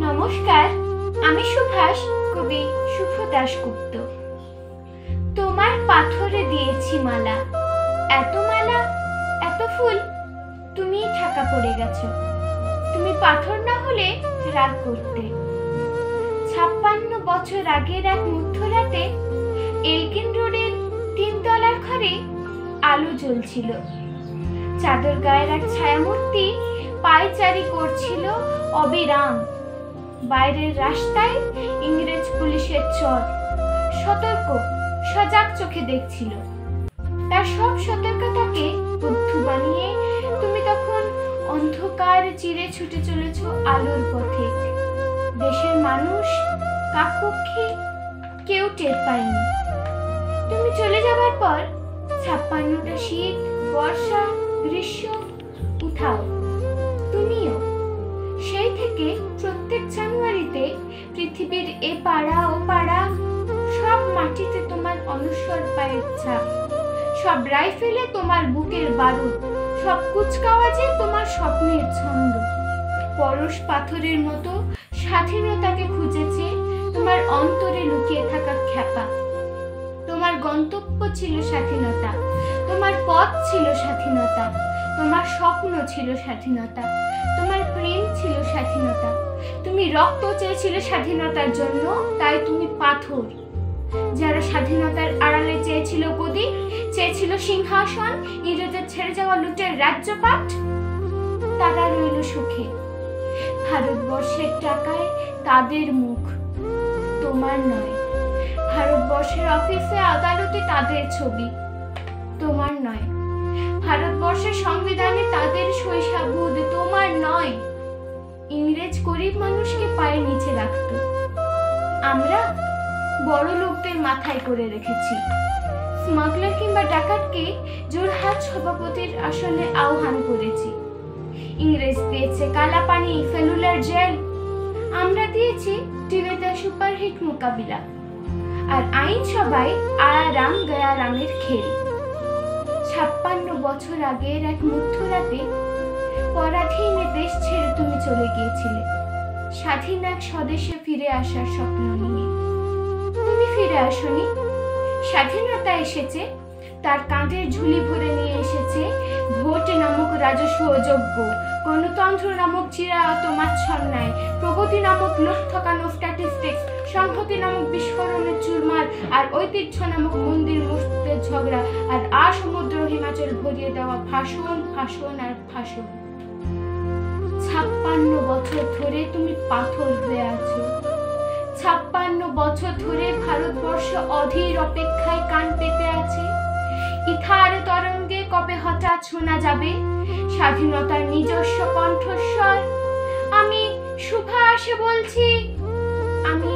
নমস্কার, আমি সুভাষ, কবি শুভ দাশগুপ্ত। তোমার পাথরে দিয়েছি মালা, এত মালা, এত ফুল, তুমি ঠাকা পড়ে গেছো। তুমি পাথর না হলে রাগ করতে। 56 বছর আগের এক মধ্যরাতে এলগিন রোডের 3 তলার ঘরে আলো জ্বলছিল। চাদর গায়ের এক ছায়ামূর্তি পায়চারি করছিল অবিরাম। বাইরের রাস্তায় ইংরেজ পুলিশের চর সতর্ক, সজাগ চোখে দেখছিল। তার সব সতর্কতাকে বুদ্ধু বানিয়ে তুমি তখন অন্ধকার চিরে ছুটে চলেছ আলোর পথে। দেশের মানুষ, কাকপক্ষী কেউ টের পায়নি। তুমি চলে যাবার পর 56টা শীত, বর্ষা, গ্রীষ্ম উঠাও, তুমিও। সেই থেকে প্রত্যেক জানুয়ারিতে পৃথিবীর এ পাড়া ও পাড়া সব মাটিতে তোমার অনস্বর পায়ের ছাপ, সব রাইফেলে তোমার বুকের বারুদ, সব কুচকাওয়াজে তোমার স্বপ্নের ছন্দ। পরশ পাথরের মতো স্বাধীনতাকে খুঁজেছে তোমার অন্তরে লুকিয়ে থাকা খ্যাপা। তোমার গন্তব্য ছিল স্বাধীনতা, তোমার পথ ছিল স্বাধীনতা, তোমার স্বপ্ন ছিল স্বাধীনতা, তোমার প্রেম ছিল স্বাধীনতা। তুমি রক্ত চেয়েছিলে স্বাধীনতার জন্য, তাই তুমি পাথর। যারা স্বাধীনতার আড়ালে চেয়েছিল গদি, চেয়েছিল সিংহাসন, ইংরেজের ছেড়ে যাওয়া লুটের রাজ্যপাট, তারা রইল সুখে। ভারতবর্ষের টাকায় তাদের মুখ, তোমার নয়। ভারতবর্ষের অফিসে আদালতে তাদের ছবি, তোমার নয়। ভারতবর্ষের সংবিধানে তাদের শৈশাবুদ, তোমার নয়। ইংরেজ গরিব মানুষকে পায়ের নিচে রাখত, আমরা বড় লোকদের মাথায় করে রেখেছি। স্মাগলার কিংবা ডাকাতকে জোরহাট সভাপতির আসনে আহ্বান করেছি। ইংরেজ দিয়েছে কালা পানি, ফেলুলার জেল, আমরা দিয়েছি টিভিতে সুপারহিট মোকাবিলা আর আইনসভায় আরাম গয়ারামের খেল। 56 বছর আগের এক মধ্যরাতে পরাধীন দেশ ছেড়ে তুমি চলে গিয়েছিলে স্বাধীন এক স্বদেশে ফিরে আসার স্বপ্ন নিয়ে। তুমি ফিরে আসনি, স্বাধীনতা এসেছে, তার কাঁধের ঝুলি ভরে নিয়ে এসেছে ভোট নামক রাজস্ব যোগ্য, গণতন্ত্র নামক চিরায়ত মাচ্ছন্যায়, প্রগতি নামক লোক ঠকানো স্ট্যাটিস্টিক্স, সংহতি নামক বিস্ফোরণের চুরমার, আর ঐতিহ্য নামক মন্দির মসজিদের ঝগড়া, আর সমুদ্র হিমাচল ভরিয়ে দেওয়া ভাষণ, ভাষণ আর ভাষণ। 56 বছর ধরে তুমি পাথর হয়ে আছো। 56 বছর ধরে ভারতবর্ষ অধীর অপেক্ষায় কান পেতে আছে। ইথার তরঙ্গে কবে হঠাৎ শোনা যাবে স্বাধীনতার নিজস্ব কণ্ঠস্বর। আমি সুভাষ বলছি, আমি